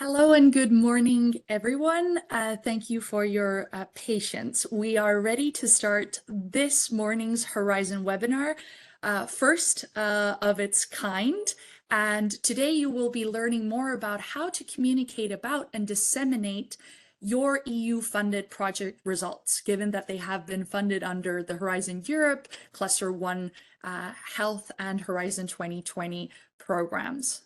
Hello and good morning, everyone. Thank you for your patience. We are ready to start this morning's Horizon webinar, first of its kind. And today you will be learning more about how to communicate about and disseminate your EU-funded project results, given that they have been funded under the Horizon Europe, Cluster 1 Health, and Horizon 2020 programs.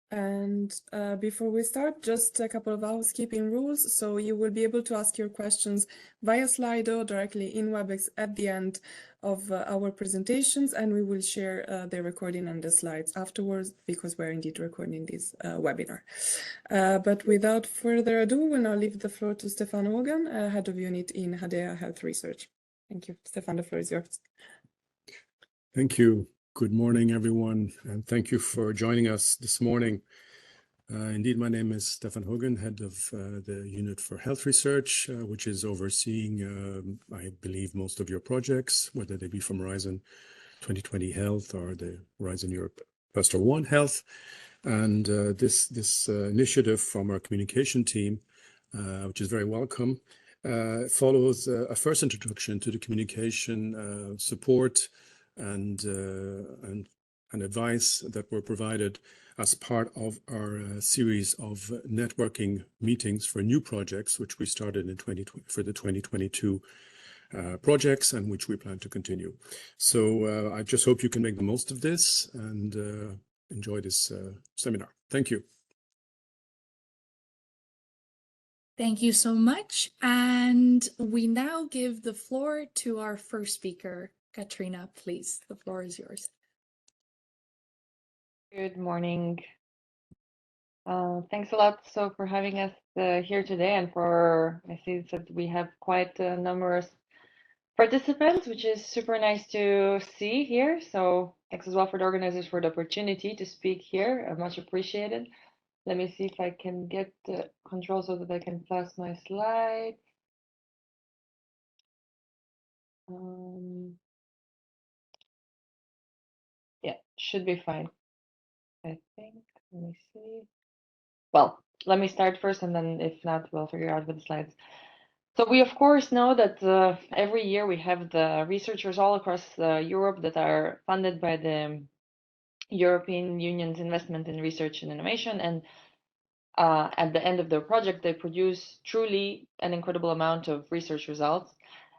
And before we start, just a couple of housekeeping rules. So you will be able to ask your questions via Slido directly in WebEx at the end of our presentations, and we will share the recording and the slides afterwards because we're indeed recording this webinar. But without further ado, we'll now leave the floor to Stefan Hogan, Head of Unit in HaDEA Health Research. Thank you. Stefan, the floor is yours. Thank you. Good morning, everyone, and thank you for joining us this morning. Indeed, my name is Stefan Hogan, head of the Unit for Health Research, which is overseeing, I believe, most of your projects, whether they be from Horizon 2020 Health or the Horizon Europe Cluster 1 Health. And this initiative from our communication team, which is very welcome, follows a first introduction to the communication support and advice that were provided as part of our series of networking meetings for new projects, which we started in 2020 for the 2022 projects, and which we plan to continue. So I just hope you can make the most of this and enjoy this seminar. Thank you. Thank you so much. And we now give the floor to our first speaker. Katrina, please, the floor is yours. Good morning. Thanks a lot for having us here today, and I see that we have quite numerous participants, which is super nice to see here. So thanks as well for the organizers for the opportunity to speak here. Much appreciated. Let me see if I can get the control so that I can pass my slide. Yeah, should be fine, I think. Let me see. Well, let me start first, and then if not, we'll figure out with the slides. So we, of course, know that every year we have the researchers all across Europe that are funded by the European Union's investment in research and innovation. And at the end of their project, they produce truly an incredible amount of research results.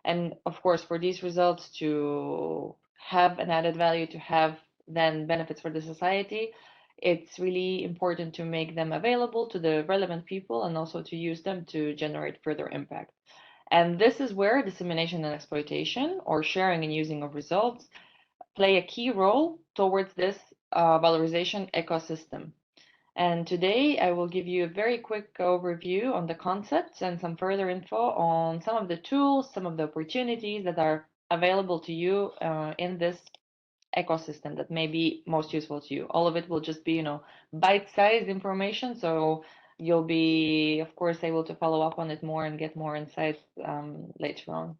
And of course, for these results to have an added value, to have then benefits for the society, it's really important to make them available to the relevant people and also to use them to generate further impact. And this is where dissemination and exploitation, or sharing and using of results, play a key role towards this valorization ecosystem. And today I will give you a very quick overview on the concepts and some further info on some of the tools, some of the opportunities that are available to you in this ecosystem that may be most useful to you. All of it will just be, bite-sized information. So you'll be, of course, able to follow up on it more and get more insights later on.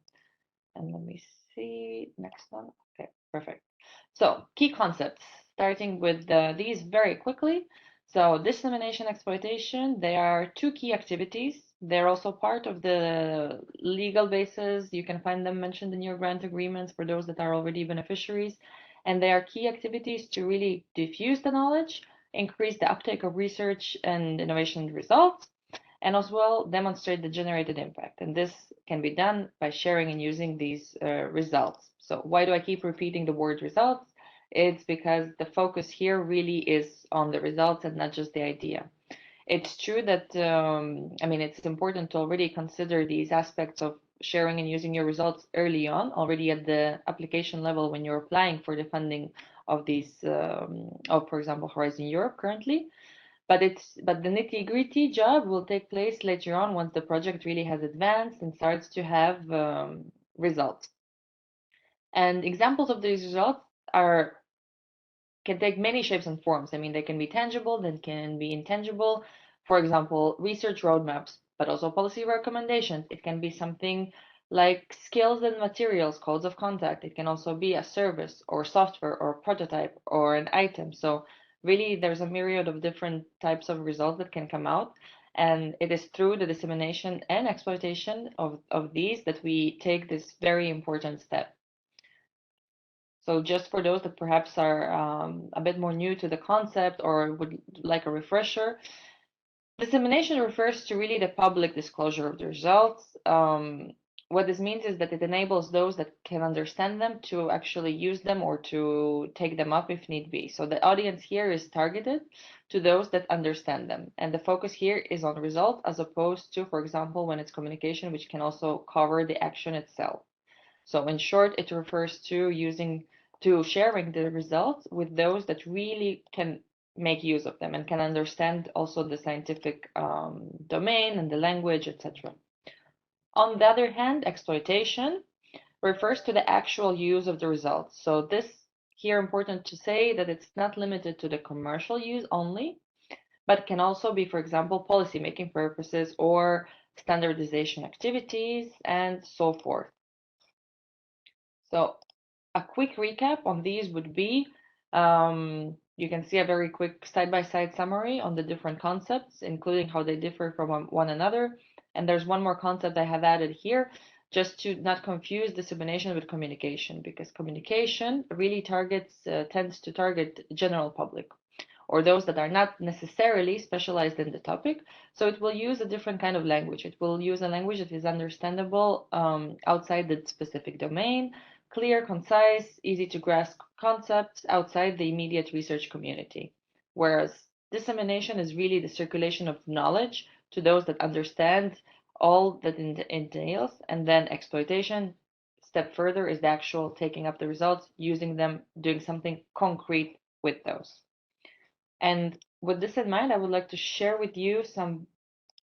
And let me see, next one. Okay, perfect. So key concepts, starting with these very quickly. So dissemination, exploitation, they are two key activities. They're also part of the legal basis. You can find them mentioned in your grant agreements for those that are already beneficiaries. And they are key activities to really diffuse the knowledge, increase the uptake of research and innovation results, and as well demonstrate the generated impact. And this can be done by sharing and using these results. So why do I keep repeating the word results? It's because the focus here really is on the results and not just the idea. It's true that, it's important to already consider these aspects of sharing and using your results early on, already at the application level when you're applying for the funding of these, for example, Horizon Europe currently. But the nitty-gritty job will take place later on once the project really has advanced and starts to have results. And examples of these results can take many shapes and forms. They can be tangible, they can be intangible. For example, research roadmaps, but also policy recommendations. It can be something like skills and materials, codes of conduct. It can also be a service or software or prototype or an item. So really there's a myriad of different types of results that can come out. And it is through the dissemination and exploitation of these that we take this very important step. So just for those that perhaps are a bit more new to the concept or would like a refresher, dissemination refers to really the public disclosure of the results. What this means is that it enables those that can understand them to actually use them or to take them up if need be. So the audience here is targeted to those that understand them. And the focus here is on result as opposed to, for example, when it's communication, which can also cover the action itself. So in short, it refers to sharing the results with those that really can make use of them and can understand also the scientific domain and the language, etc. On the other hand, exploitation refers to the actual use of the results. So this here important to say that it's not limited to the commercial use only, but can also be, for example, policymaking purposes or standardization activities and so forth. So a quick recap on these would be, you can see a very quick side-by-side summary on the different concepts, including how they differ from one another. And there's one more concept I have added here, just to not confuse dissemination with communication, because communication really tends to target general public, or those that are not necessarily specialized in the topic. So it will use a different kind of language. It will use a language that is understandable outside the specific domain, clear, concise, easy to grasp concepts outside the immediate research community. Whereas dissemination is really the circulation of knowledge to those that understand all that entails, and then exploitation, step further, is the actual taking up the results, using them, doing something concrete with those. And with this in mind, I would like to share with you some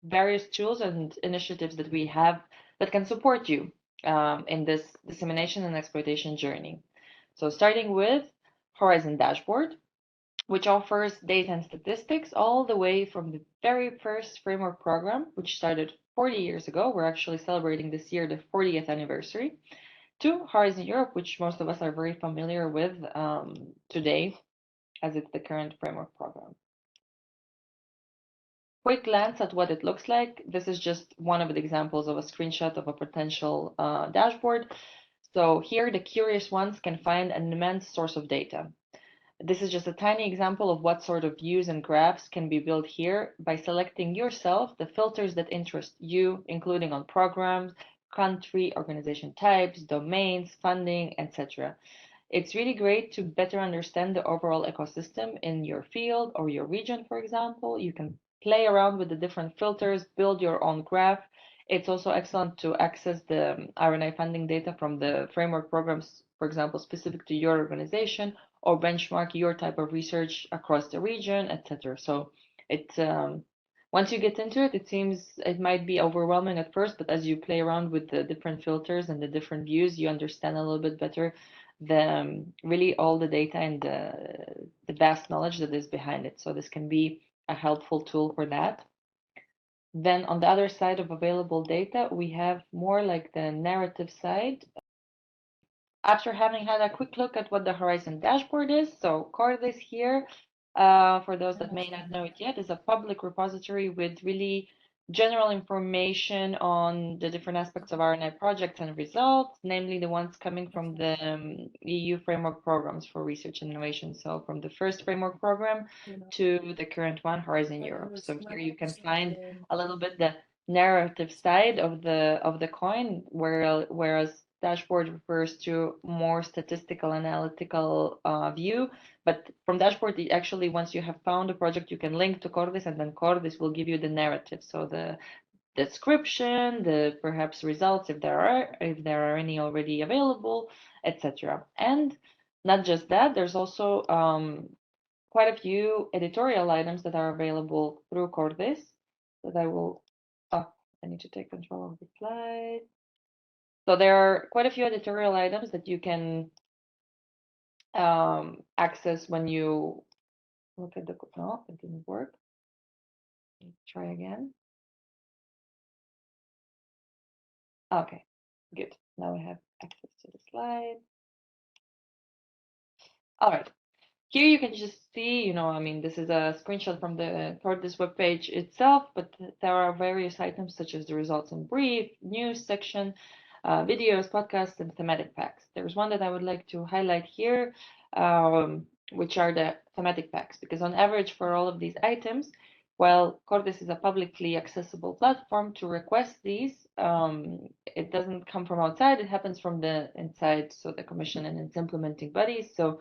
various tools and initiatives that we have that can support you in this dissemination and exploitation journey. So starting with Horizon Dashboard, which offers data and statistics all the way from the very first framework program, which started 40 years ago. We're actually celebrating this year the 40th anniversary, to Horizon Europe, which most of us are very familiar with today, as it's the current framework program. Quick glance at what it looks like. This is just one of the examples of a screenshot of a potential dashboard. So here, the curious ones can find an immense source of data. This is just a tiny example of what sort of views and graphs can be built here by selecting yourself the filters that interest you, including on programs, country, organization types, domains, funding, etc. It's really great to better understand the overall ecosystem in your field or your region, for example. You can play around with the different filters, build your own graph. It's also excellent to access the RNA funding data from the framework programs, for example, specific to your organization, or benchmark your type of research across the region, etc. So it once you get into it, it seems it might be overwhelming at first, but as you play around with the different filters and the different views, you understand a little bit better the really all the data and the vast knowledge that is behind it. So this can be a helpful tool for that. Then on the other side of available data, we have more like the narrative side. After having had a quick look at what the Horizon dashboard is, so CORDIS here, for those that may not know it yet, is a public repository with really general information on the different aspects of RNA projects and results, namely the ones coming from the EU framework programs for research and innovation. So from the first framework program to the current one, Horizon Europe. So here you can find a little bit the narrative side of the coin, whereas dashboard refers to more statistical analytical view. But from dashboard, actually, once you have found a project, you can link to CORDIS, and then CORDIS will give you the narrative. So the description, the perhaps results, if there are any already available, etc. And not just that, there's also quite a few editorial items that are available through CORDIS that I will. Oh, I need to take control of the slide. So there are quite a few editorial items that you can access when you look at the, no, it didn't work. Let's try again. Okay, good. Now we have access to the slide. All right. Here you can just see, I mean, this is a screenshot from the Cordis webpage itself, but there are various items such as the results in brief, news section, videos, podcasts, and thematic packs. There's one that I would like to highlight here, which are the thematic packs, because on average for all of these items, while Cordis is a publicly accessible platform to request these, it doesn't come from outside, it happens from the inside, so the commission and its implementing bodies. So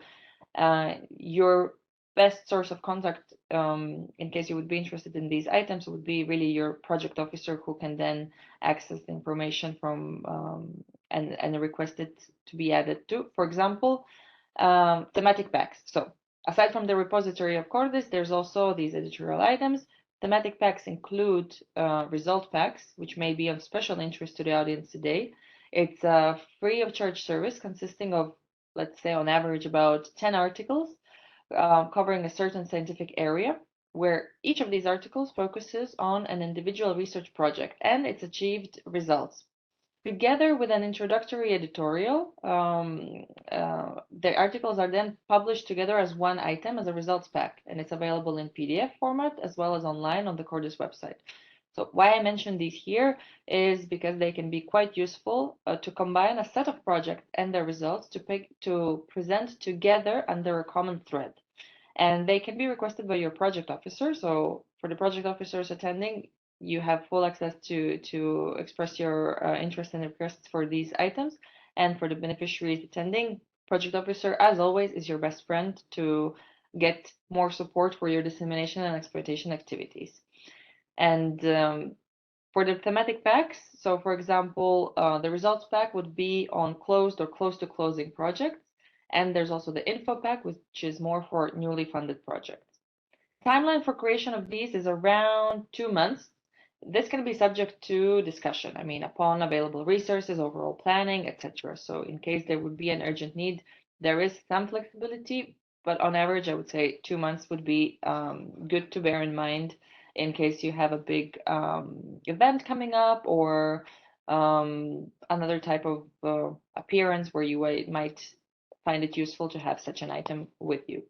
your best source of contact, in case you would be interested in these items, would be really your project officer, who can then access the information from and request it to be added to. For example, thematic packs. So aside from the repository of Cordis, there's also these editorial items. Thematic packs include result packs, which may be of special interest to the audience today. It's a free of charge service consisting of, let's say on average, about 10 articles covering a certain scientific area, where each of these articles focuses on an individual research project and its achieved results. Together with an introductory editorial, the articles are then published together as one item as a results pack, and it's available in PDF format as well as online on the Cordis website. So why I mention these here is because they can be quite useful to combine a set of projects and their results to present together under a common thread. And they can be requested by your project officer. So for the project officers attending, you have full access to express your interest and requests for these items. And for the beneficiaries attending, project officer, as always, is your best friend to get more support for your dissemination and exploitation activities. And for the thematic packs, so for example, the results pack would be on closed or close to closing projects. And there's also the info pack, which is more for newly funded projects. Timeline for creation of these is around 2 months. This can be subject to discussion, I mean, upon available resources, overall planning, etc. So in case there would be an urgent need, there is some flexibility, but on average, I would say 2 months would be good to bear in mind in case you have a big event coming up, or another type of appearance where you might find it useful to have such an item with you.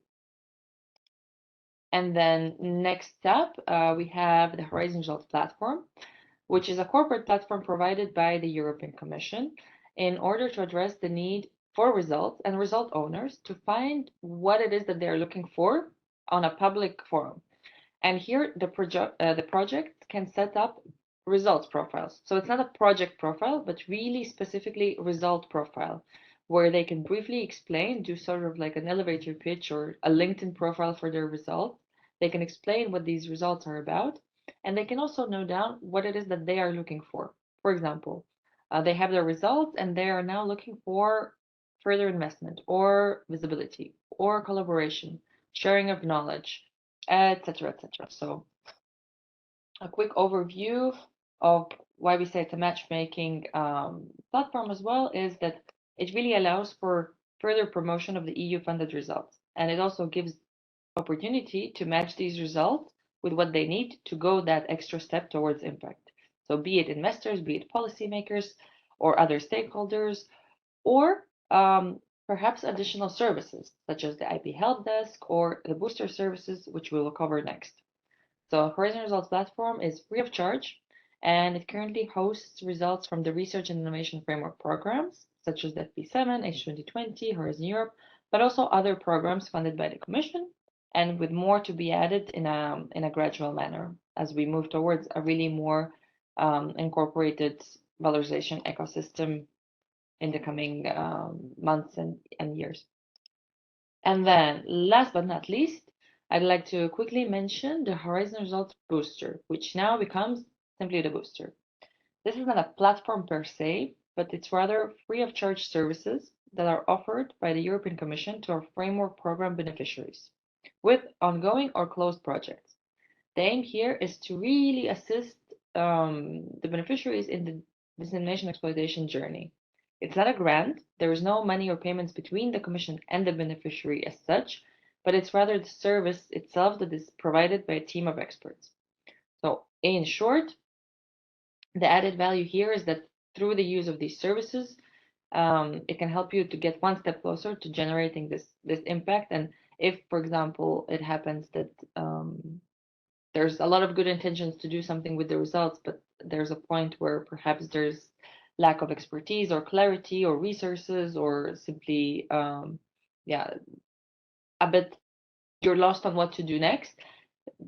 And then next up, we have the Horizon Results platform, which is a corporate platform provided by the European Commission in order to address the need for results and result owners to find what it is that they're looking for on a public forum. And here the project can set up results profiles. So it's not a project profile, but really specifically result profile, where they can briefly explain, do sort of like an elevator pitch or a LinkedIn profile for their results. They can explain what these results are about, and they can also note down what it is that they are looking for. For example, they have their results and they are now looking for further investment or visibility or collaboration, sharing of knowledge, etc., etc. So a quick overview of why we say it's a matchmaking platform as well is that it really allows for further promotion of the EU-funded results. And it also gives opportunity to match these results with what they need to go that extra step towards impact. So be it investors, be it policymakers or other stakeholders, or perhaps additional services such as the IP help desk or the booster services, which we will cover next. So Horizon Results platform is free of charge, and it currently hosts results from the Research and Innovation Framework programs, such as the FP7, H2020, Horizon Europe, but also other programs funded by the Commission, and with more to be added in a gradual manner as we move towards a really more incorporated valorization ecosystem in the coming months and years. And then last but not least, I'd like to quickly mention the Horizon Results Booster, which now becomes simply the Booster. This is not a platform per se, but it's rather free of charge services that are offered by the European Commission to our framework program beneficiaries with ongoing or closed projects. The aim here is to really assist the beneficiaries in the dissemination exploitation journey. It's not a grant, there is no money or payments between the Commission and the beneficiary as such, but it's rather the service itself that is provided by a team of experts. So in short, the added value here is that through the use of these services, it can help you to get one step closer to generating this impact, and if, for example, it happens that there's a lot of good intentions to do something with the results, but there's a point where perhaps there's lack of expertise or clarity or resources, or simply, yeah, a bit you're lost on what to do next.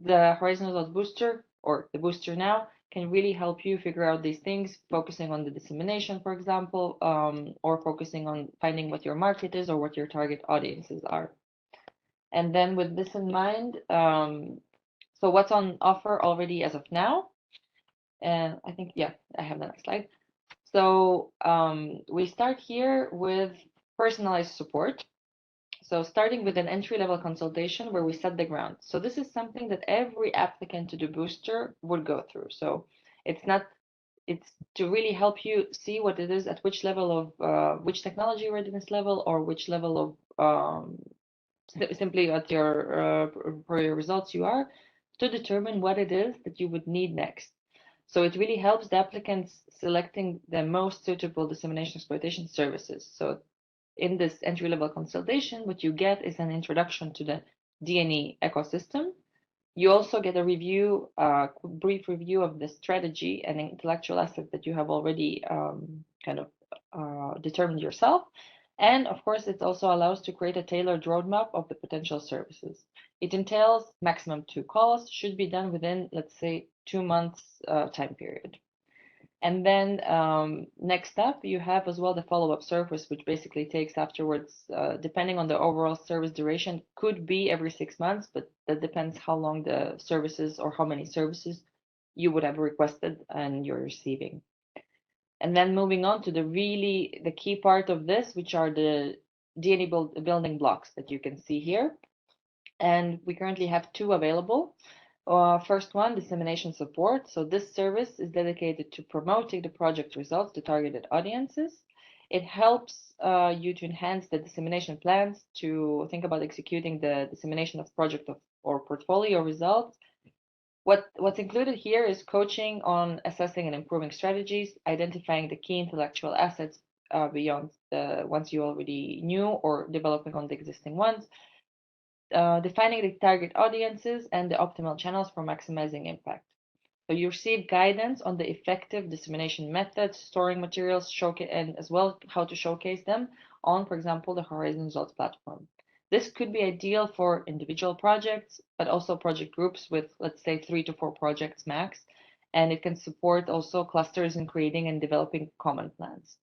The Horizon Results Booster, or the Booster now, can really help you figure out these things, focusing on the dissemination, for example, or focusing on finding what your market is or what your target audiences are. And then with this in mind, so what's on offer already as of now? And I think, yeah, I have the next slide. So we start here with personalized support. So starting with an entry-level consultation where we set the ground. So this is something that every applicant to the booster would go through. So it's to really help you see what it is, at which level of which technology readiness level, or which level of simply at your for your results you are, to determine what it is that you would need next. So it really helps the applicants selecting the most suitable dissemination exploitation services. So in this entry-level consultation, what you get is an introduction to the D&E ecosystem. You also get a review, brief review of the strategy and intellectual asset that you have already kind of determined yourself. And of course, it also allows to create a tailored roadmap of the potential services. It entails maximum 2 calls, should be done within, let's say, 2 months time period. And then next up, you have as well the follow-up service, which basically takes afterwards, depending on the overall service duration, could be every 6 months, but that depends how long the services or how many services you would have requested and you're receiving. And then moving on to the key part of this, which are the D&E building blocks that you can see here. And we currently have 2 available. First one, dissemination support. So this service is dedicated to promoting the project results to targeted audiences. It helps you to enhance the dissemination plans, to think about executing the dissemination of project or portfolio results. What's included here is coaching on assessing and improving strategies, identifying the key intellectual assets beyond the ones you already knew, or developing on the existing ones. Defining the target audiences and the optimal channels for maximizing impact. So you receive guidance on the effective dissemination methods, storing materials, and as well how to showcase them on, for example, the Horizon Results platform. This could be ideal for individual projects, but also project groups with, let's say, 3 to 4 projects max. And it can support also clusters in creating and developing common plans.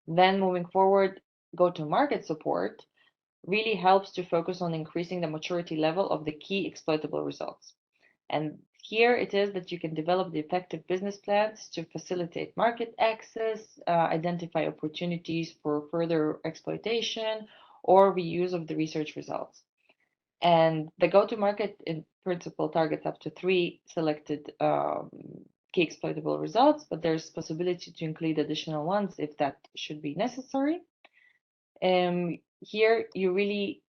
Then moving forward, go-to-market support really helps to focus on increasing the maturity level of the key exploitable results. And here it is that you can develop the effective business plans to facilitate market access, identify opportunities for further exploitation or reuse of the research results. And the go-to-market in principle targets up to 3 selected key exploitable results, but there's possibility to include additional ones if that should be necessary. Here you really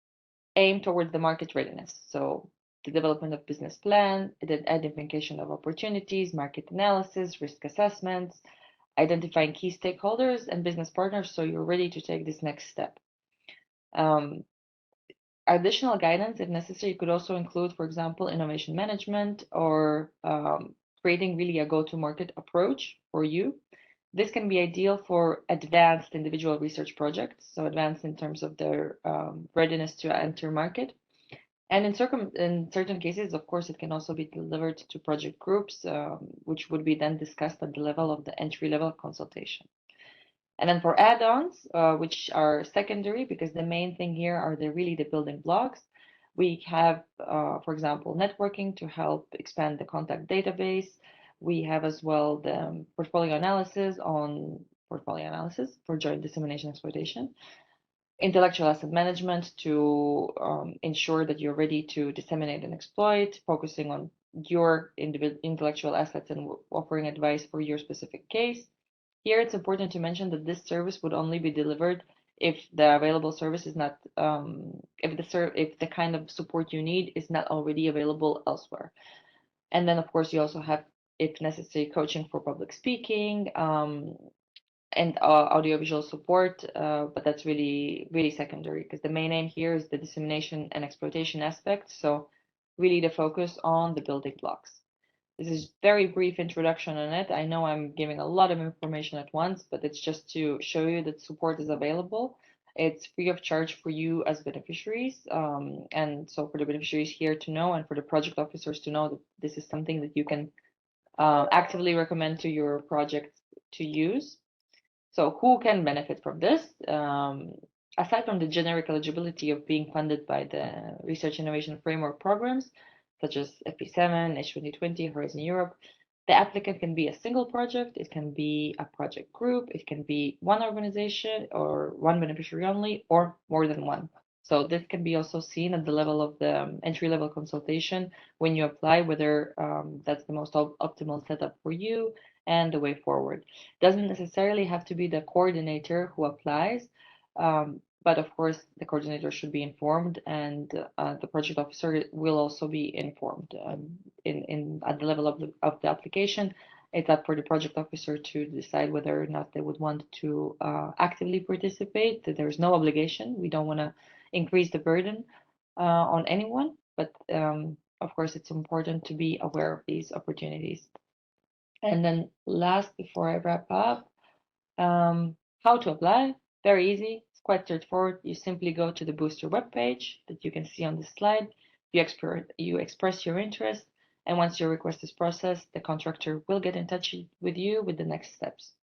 aim towards the market readiness. So the development of business plan, the identification of opportunities, market analysis, risk assessments, identifying key stakeholders and business partners, so you're ready to take this next step. Additional guidance, if necessary, could also include, for example, innovation management or creating really a go-to-market approach for you. This can be ideal for advanced individual research projects, so advanced in terms of their readiness to enter market. And in certain cases, of course, it can also be delivered to project groups, which would be then discussed at the level of the entry-level consultation. And then for add-ons, which are secondary, because the main thing here are really the building blocks. We have, for example, networking to help expand the contact database. We have as well the portfolio analysis for joint dissemination exploitation. Intellectual asset management to ensure that you're ready to disseminate and exploit, focusing on your intellectual assets and offering advice for your specific case. Here, it's important to mention that this service would only be delivered if the available service is not, if the kind of support you need is not already available elsewhere. And then, of course, you also have, if necessary, coaching for public speaking, and audiovisual support, but that's really secondary, because the main aim here is the dissemination and exploitation aspect. So really the focus on the building blocks. This is very brief introduction on it. I know I'm giving a lot of information at once, but it's just to show you that support is available. It's free of charge for you as beneficiaries. And so for the beneficiaries here to know, and for the project officers to know that this is something that you can actively recommend to your projects to use. So who can benefit from this? Aside from the generic eligibility of being funded by the Research Innovation Framework programs, such as FP7, H2020, Horizon Europe, the applicant can be a single project, it can be a project group, it can be one organization or one beneficiary only, or more than one. So this can be also seen at the level of the entry-level consultation when you apply, whether that's the most optimal setup for you and the way forward. Doesn't necessarily have to be the coordinator who applies, but of course the coordinator should be informed, and the project officer will also be informed. At the level of the application, it's up for the project officer to decide whether or not they would want to actively participate. There's no obligation. We don't want to increase the burden on anyone, but of course it's important to be aware of these opportunities. And then last, before I wrap up, how to apply. Very easy. It's quite straightforward. You simply go to the booster webpage that you can see on this slide. You express your interest, and once your request is processed, the contractor will get in touch with you with the next steps.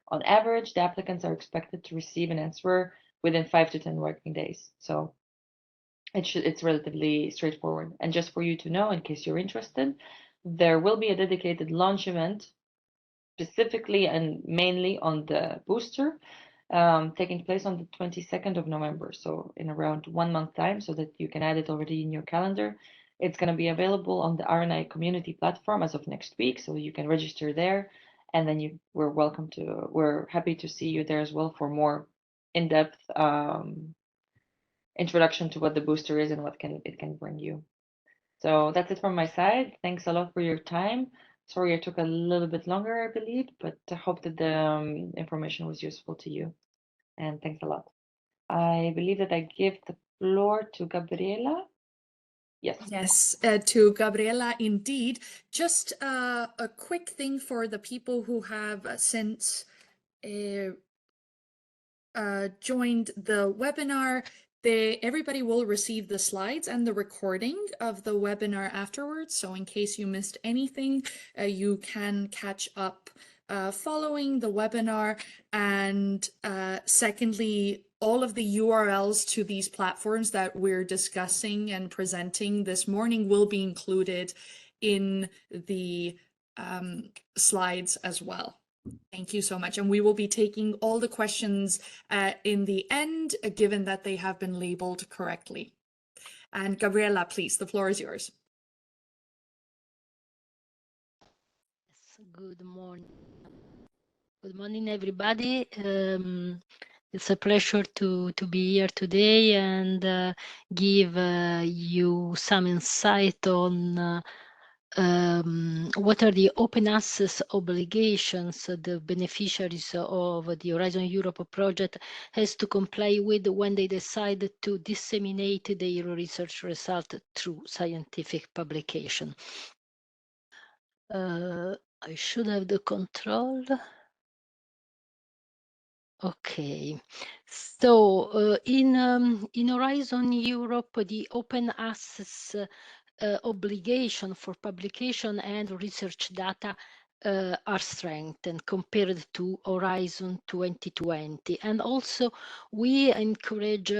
On average, the applicants are expected to receive an answer within 5 to 10 working days. So it's relatively straightforward. And just for you to know, in case you're interested, there will be a dedicated launch event specifically and mainly on the booster, taking place on the 22nd of November, so in around 1 month time, so that you can add it already in your calendar. It's going to be available on the RNI community platform as of next week, so you can register there, and then we're happy to see you there as well for more in-depth introduction to what the booster is and what it can bring you. So that's it from my side. Thanks a lot for your time. Sorry I took a little bit longer, I believe, but I hope that the information was useful to you. And thanks a lot. I believe that I give the floor to Gabriela. Yes. Yes, to Gabriela, indeed. Just a quick thing for the people who have since joined the webinar. Everybody will receive the slides and the recording of the webinar afterwards. So in case you missed anything, you can catch up following the webinar. And secondly, all of the URLs to these platforms that we're discussing and presenting this morning will be included in the slides as well. Thank you so much. And we will be taking all the questions in the end, given that they have been labeled correctly. And Gabriela, please, the floor is yours. Good morning. Good morning, everybody. It's a pleasure to be here today and give you some insight on what are the open access obligations the beneficiaries of the Horizon Europe project has to comply with when they decide to disseminate their research result through scientific publication. I should have the control. Okay, so in Horizon Europe, the open access obligation for publication and research data are strengthened compared to Horizon 2020. And also we encourage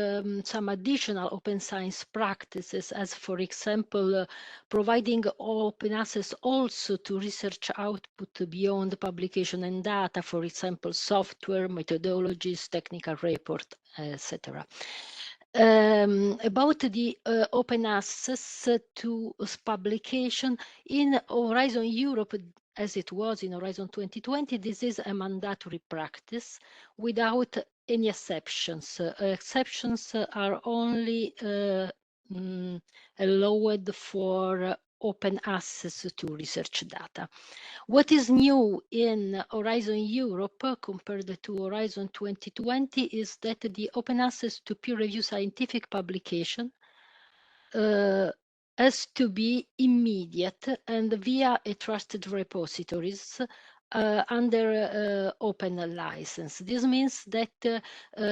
some additional open science practices, as for example, providing open access also to research output beyond publication and data, for example, software, methodologies, technical report, etc. About the open access to publication in Horizon Europe, as it was in Horizon 2020, this is a mandatory practice without any exceptions. Exceptions are only allowed for open access to research data. What is new in Horizon Europe compared to Horizon 2020 is that the open access to peer-reviewed scientific publication has to be immediate and via a trusted repositories under open license. This means that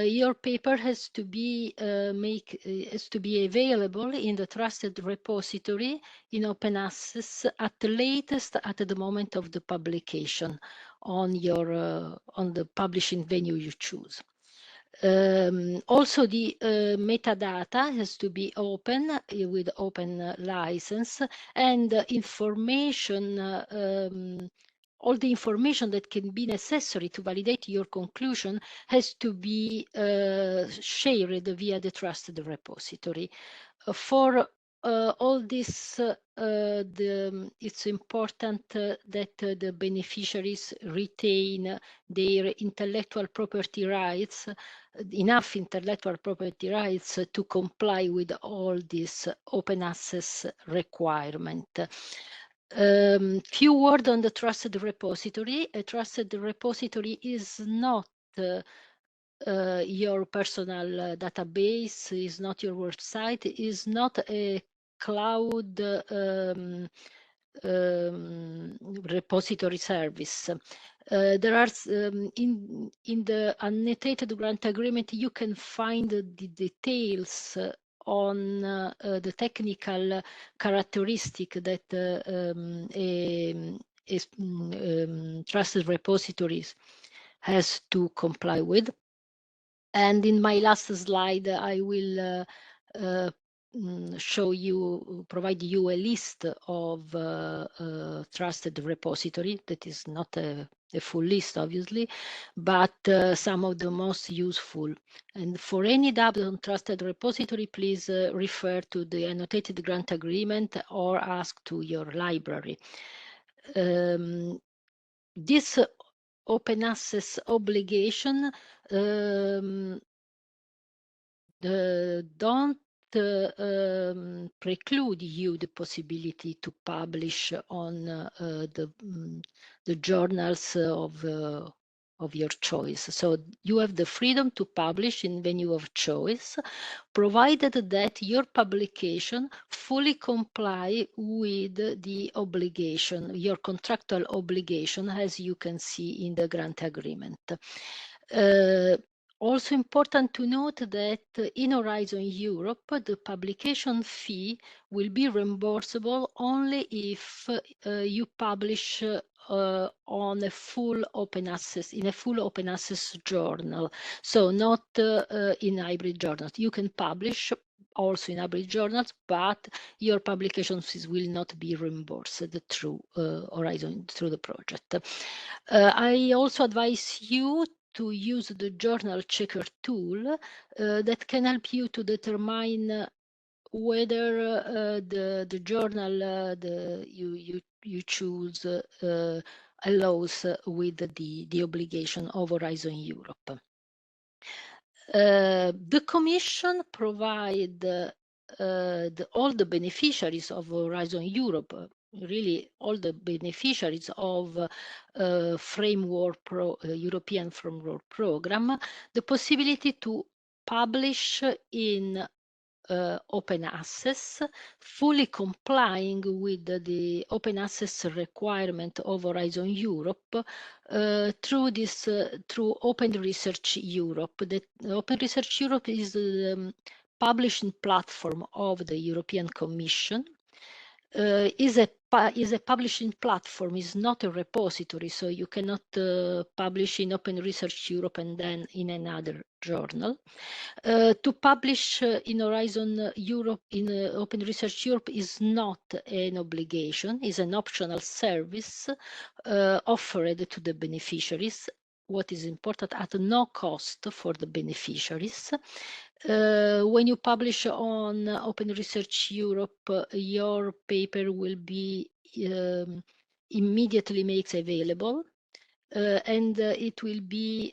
your paper has to be available in the trusted repository in open access at the latest at the moment of the publication on your on the publishing venue you choose. Also, the metadata has to be open with open license, and information, all the information that can be necessary to validate your conclusion has to be shared via the trusted repository. For all this, it's important that the beneficiaries retain their intellectual property rights, enough intellectual property rights to comply with all this open access requirement. Few words on the trusted repository. A trusted repository is not your personal database, is not your website, is not a cloud repository service. There are in the annotated grant agreement you can find the details on the technical characteristic that trusted repositories has to comply with. And in my last slide, I will show you, provide you a list of trusted repository. That is not a full list, obviously, but some of the most useful. And for any doubt on trusted repository, please refer to the annotated grant agreement or ask to your library. This open access obligation don't preclude you the possibility to publish on the journals of your choice. So you have the freedom to publish in venue of choice, provided that your publication fully comply with the obligation, your contractual obligation, as you can see in the grant agreement. Also important to note that in Horizon Europe, the publication fee will be reimbursable only if you publish on a full open access, in a full open access journal. So not in hybrid journals. You can publish also in hybrid journals, but your publication fees will not be reimbursed through Horizon, through the project. I also advise you to use the journal checker tool that can help you to determine whether the journal you choose allows with the obligation of Horizon Europe. The Commission provide all the beneficiaries of Horizon Europe, really all the beneficiaries of European Framework Program, the possibility to publish in open access, fully complying with the open access requirement of Horizon Europe through Open Research Europe. The Open Research Europe is the publishing platform of the European Commission. Is a publishing platform, is not a repository, so you cannot publish in Open Research Europe and then in another journal. To publish in Horizon Europe, in Open Research Europe, is not an obligation, is an optional service offered to the beneficiaries. What is important, at no cost for the beneficiaries. When you publish on Open Research Europe, your paper will be immediately made available, and it will be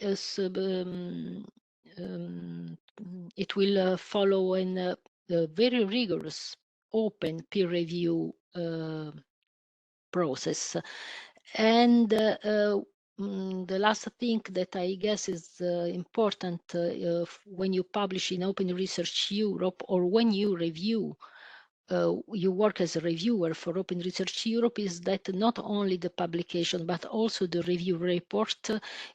it will follow a very rigorous open peer review process. And the last thing that I guess is important when you publish in Open Research Europe, or when you review, you work as a reviewer for Open Research Europe, is that not only the publication but also the review report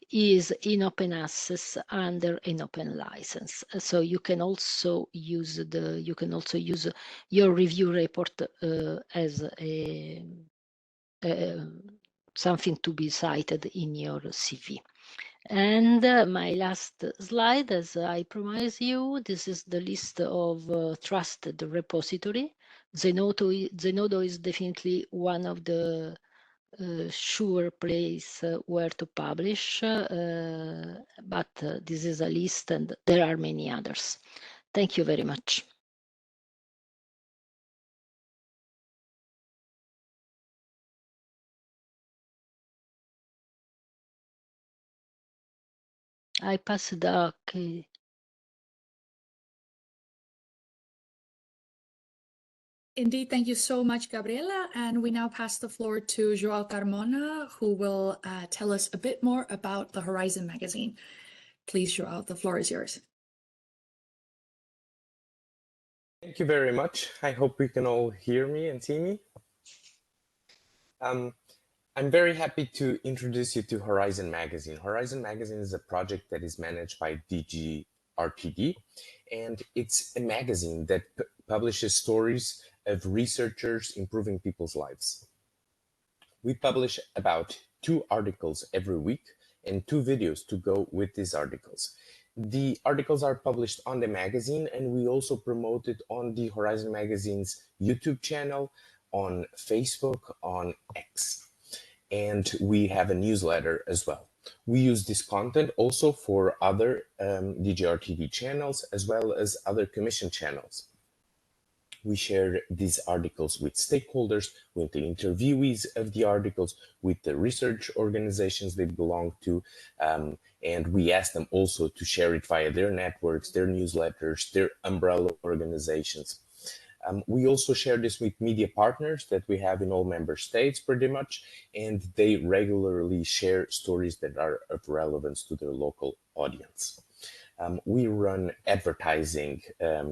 is in open access under an open license. So you can also use your review report as a something to be cited in your CV. And my last slide, as I promised you, this is the list of trusted repository. Zenodo is definitely one of the sure place where to publish, but this is a list and there are many others. Thank you very much. I pass the key. Indeed, thank you so much, Gabriela. And we now pass the floor to João Carmona, who will tell us a bit more about the Horizon magazine. Please, João, the floor is yours. Thank you very much. I hope we can all hear me and see me. I'm very happy to introduce you to Horizon Magazine. Horizon Magazine is a project that is managed by DGRTD, and it's a magazine that publishes stories of researchers improving people's lives. We publish about 2 articles every week and 2 videos to go with these articles. The articles are published on the magazine, and we also promote it on the Horizon Magazine's YouTube channel, on Facebook, on X. And we have a newsletter as well. We use this content also for other DGRTD channels, as well as other commission channels. We share these articles with stakeholders, with the interviewees of the articles, with the research organizations they belong to, and we ask them also to share it via their networks, their newsletters, their umbrella organizations. We also share this with media partners that we have in all member states pretty much, and they regularly share stories that are of relevance to their local audience. We run advertising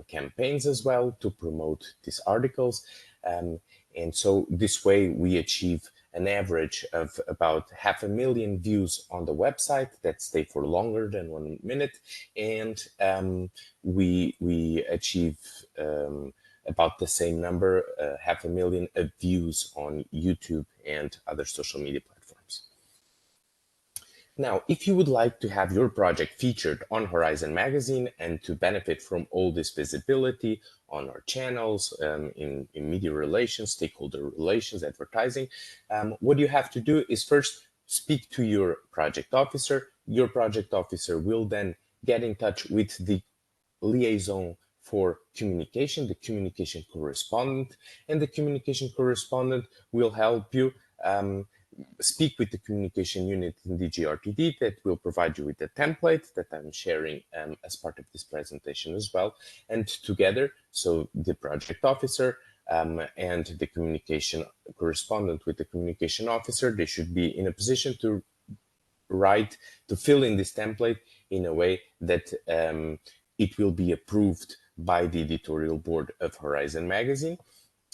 campaigns as well to promote these articles. And so this way we achieve an average of about 500,000 views on the website that stay for longer than 1 minute. And we achieve about the same number, 500,000 of views on YouTube and other social media platforms. Now, if you would like to have your project featured on Horizon Magazine and to benefit from all this visibility on our channels, in media relations, stakeholder relations, advertising, what you have to do is first speak to your project officer. Your project officer will then get in touch with the liaison for communication, the communication correspondent, and the communication correspondent will help you speak with the communication unit in DGRTD that will provide you with a template that I'm sharing as part of this presentation as well. And together, so the project officer and the communication correspondent with the communication officer, they should be in a position to fill in this template in a way that it will be approved by the editorial board of Horizon Magazine.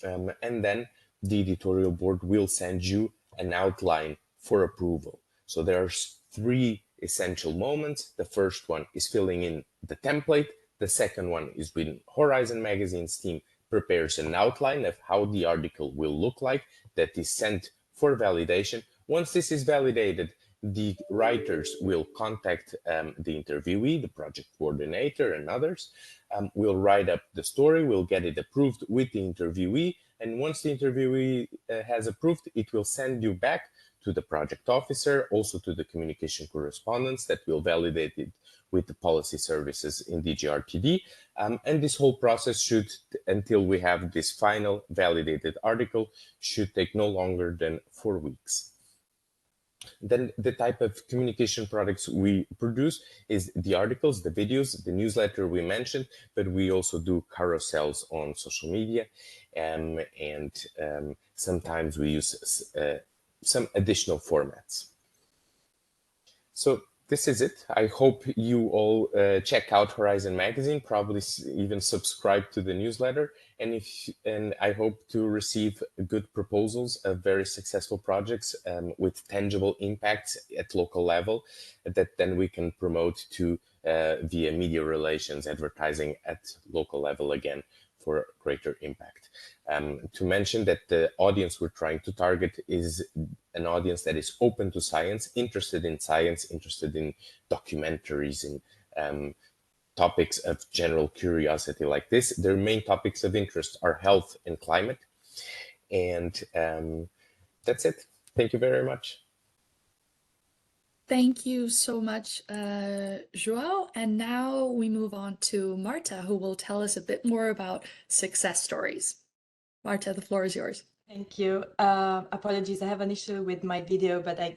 And then the editorial board will send you an outline for approval. So there's 3 essential moments. The first one is filling in the template. The second one is when Horizon Magazine's team prepares an outline of how the article will look like that is sent for validation. Once this is validated, the writers will contact the interviewee, the project coordinator, and others. We'll write up the story, we'll get it approved with the interviewee, and once the interviewee has approved, it will send you back to the project officer, also to the communication correspondents that will validate it with the policy services in DGRTD. And this whole process should, until we have this final validated article, should take no longer than 4 weeks. Then the type of communication products we produce is the articles, the videos, the newsletter we mentioned, but we also do carousels on social media. And sometimes we use some additional formats. So this is it. I hope you all check out Horizon Magazine, probably even subscribe to the newsletter. And I hope to receive good proposals of very successful projects with tangible impacts at local level that then we can promote to via media relations, advertising at local level again for greater impact. To mention that the audience we're trying to target is an audience that is open to science, interested in documentaries, in topics of general curiosity like this. Their main topics of interest are health and climate. And that's it. Thank you very much. Thank you so much, João. And now we move on to Marta, who will tell us a bit more about success stories. Marta, the floor is yours. Thank you. Apologies, I have an issue with my video, but I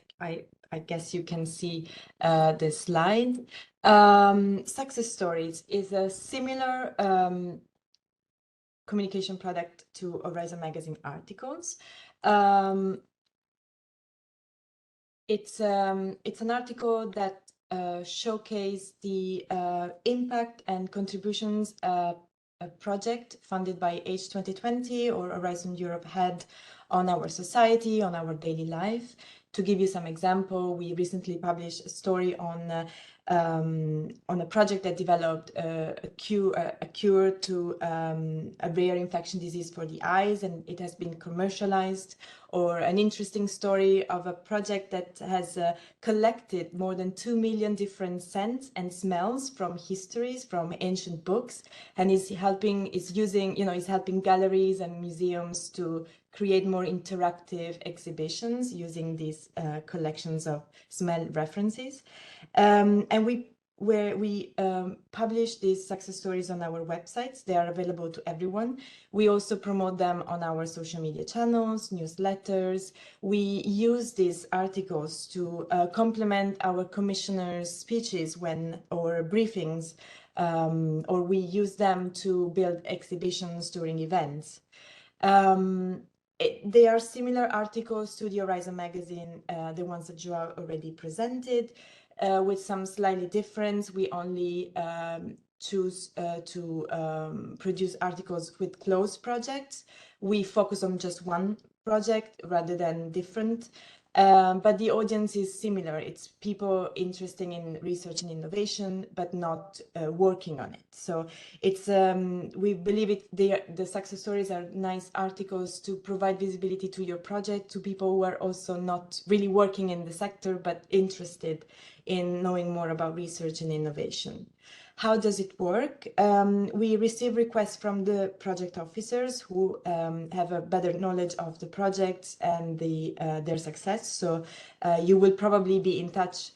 guess you can see the slide. Success Stories is a similar communication product to Horizon Magazine articles. It's an article that showcases the impact and contributions a project funded by H2020 or Horizon Europe had on our society, on our daily life. To give you some example, we recently published a story on a project that developed a cure to a rare infection disease for the eyes, and it has been commercialized. Or an interesting story of a project that has collected more than 2 million different scents and smells from histories, from ancient books, and is helping galleries and museums to create more interactive exhibitions using these collections of smell references. And we publish these success stories on our websites. They are available to everyone. We also promote them on our social media channels, newsletters. We use these articles to complement our commissioners' speeches or briefings, or we use them to build exhibitions during events. They are similar articles to the Horizon Magazine, the ones that João already presented. With some slightly difference, we only choose to produce articles with close projects. We focus on just one project rather than different, but the audience is similar. It's people interested in research and innovation, but not working on it. So it's we believe the success stories are nice articles to provide visibility to your project to people who are also not really working in the sector, but interested in knowing more about research and innovation. How does it work? We receive requests from the project officers who have a better knowledge of the projects and their success. So you will probably be in touch,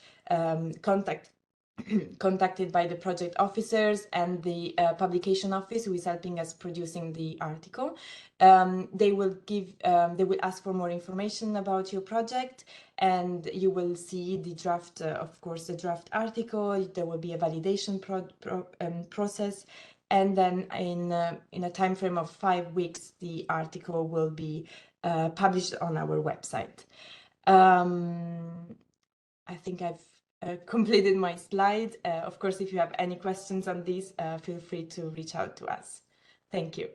contacted by the project officers and the publication office who is helping us producing the article. They will ask for more information about your project, and you will see the draft, of course, the draft article. There will be a validation process, and then in a time frame of 5 weeks, the article will be published on our website. I think I've completed my slide. Of course, if you have any questions on this, feel free to reach out to us. Thank you.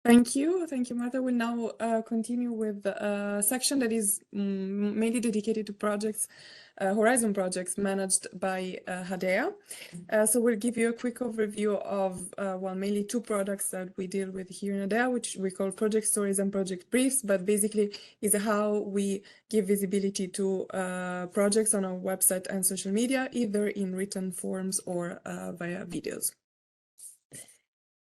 Thank you, Marta. We'll now continue with a section that is mainly dedicated to projects, Horizon projects managed by HaDEA. So we'll give you a quick overview of, mainly 2 products that we deal with here in HaDEA, which we call project stories and project briefs, but basically is how we give visibility to projects on our website and social media, either in written forms or via videos.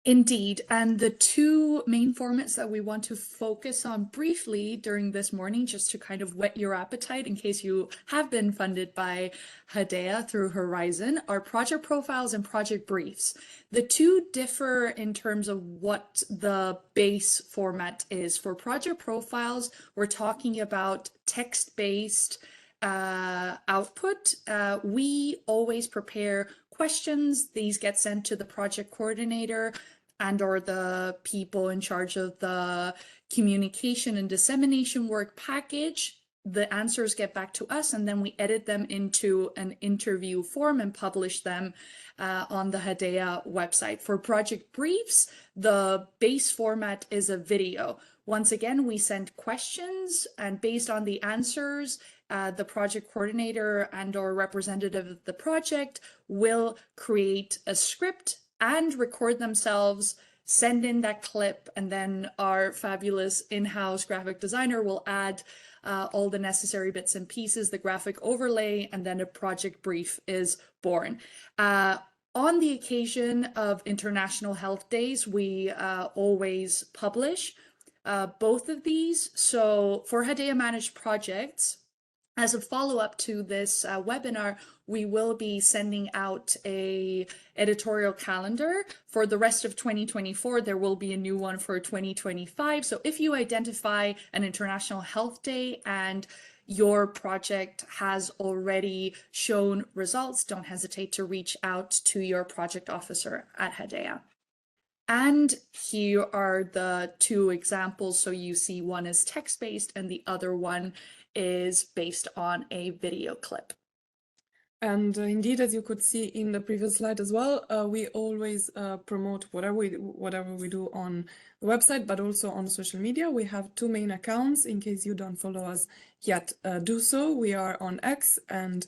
Indeed, and the 2 main formats that we want to focus on briefly during this morning, just to kind of whet your appetite in case you have been funded by HaDEA through Horizon, are project profiles and project briefs. The 2 differ in terms of what the base format is. For project profiles, we're talking about text-based output, we always prepare questions. These get sent to the project coordinator and or the people in charge of the communication and dissemination work package. The answers get back to us, and then we edit them into an interview form and publish them on the HaDEA website. For project briefs, the base format is a video. Once again, we send questions, and based on the answers, the project coordinator and or representative of the project will create a script and record themselves, send in that clip, and then our fabulous in-house graphic designer will add all the necessary bits and pieces, the graphic overlay, and then a project brief is born. On the occasion of International Health Days, we always publish both of these. So for HaDEA managed projects, as a follow-up to this webinar, we will be sending out a editorial calendar for the rest of 2024. There will be a new one for 2025. So if you identify an International Health Day and your project has already shown results, don't hesitate to reach out to your project officer at HaDEA. And here are the two examples. So you see one is text-based and the other one is based on a video clip. And indeed, as you could see in the previous slide as well, we always promote whatever we do on the website, but also on social media. We have two main accounts. In case you don't follow us yet, do so. We are on X and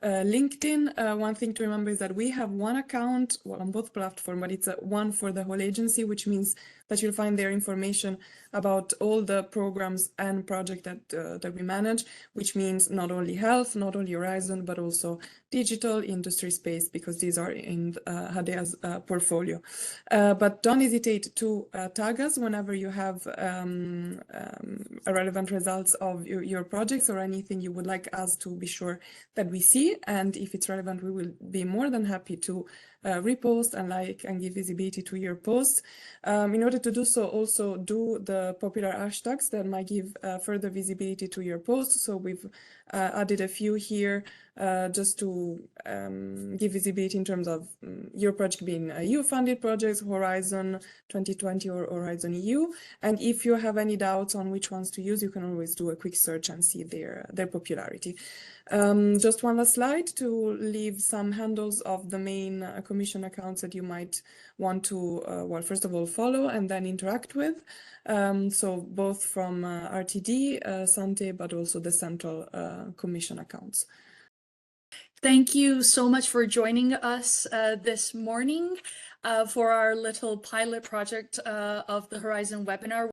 LinkedIn. One thing to remember is that we have one account, well, on both platforms, but it's one for the whole agency, which means that you'll find there information about all the programs and projects that we manage, which means not only health, not only Horizon, but also digital, industry, space, because these are in HaDEA's portfolio. But don't hesitate to tag us whenever you have relevant results of your projects or anything you would like us to be sure that we see. And if it's relevant, we will be more than happy to repost and like and give visibility to your posts. In order to do so, also do the popular hashtags that might give further visibility to your posts. So we've added a few here just to give visibility in terms of your project being EU-funded projects, Horizon 2020 or Horizon EU. And if you have any doubts on which ones to use, you can always do a quick search and see their popularity. Just one last slide to leave some handles of the main commission accounts that you might want to, well, first of all, follow and then interact with. So both from RTD, Sante, but also the central commission accounts. Thank you so much for joining us this morning for our little pilot project of the Horizon webinar.